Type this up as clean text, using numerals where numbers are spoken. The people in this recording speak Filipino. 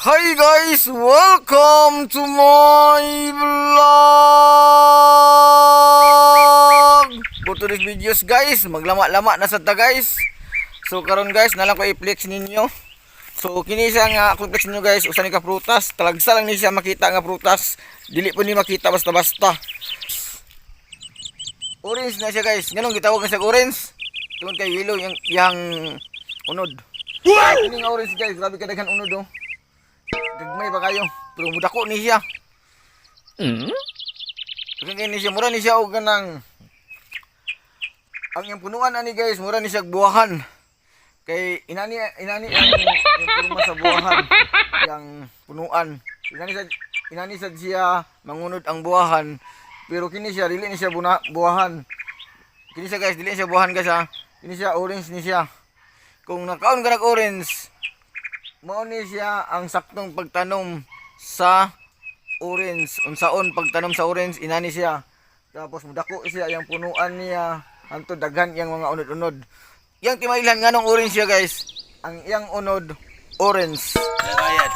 Hi guys, welcome to my vlog. For today's videos guys, maglama-lama na sa ta guys. So karon guys, nalang ko i-flex ninyo. So kini siya nga ako flex ninyo guys, usa ni ka prutas, talagsa lang ni siya makita nga prutas. Dili po ni makita basta-basta. Orange na siya guys. Nganong gitawag na siya orange? Tungod kay yellow yang unod. Kini nga orange guys, grabe ka daghan unod oh. Gagmay ba kayo? Pero mudako ni siya. Kaya ni siya, mura ni siya o ganang. Ang yung punuan ani guys, mura ni siya buwahan. Kay inani ang purma sa buwahan. Yang punuan. Inani sa siya mangunod ang buwahan. Pero kini siya, dili ni siya buwahan. Kini siya guys, dili ni siya buwahan guys ha. Kini siya, orange ni siya. Kung nakaon ka nag-orange, mao ni siya ang saktong pagtanom sa orange. Unsaon pagtanom sa orange, inani siya. Tapos mudako siya yang punuan niya, anto daghan yang mga unod-unod. Yang timailan nganong orange siya guys. Ang yang unod orange. Bayad.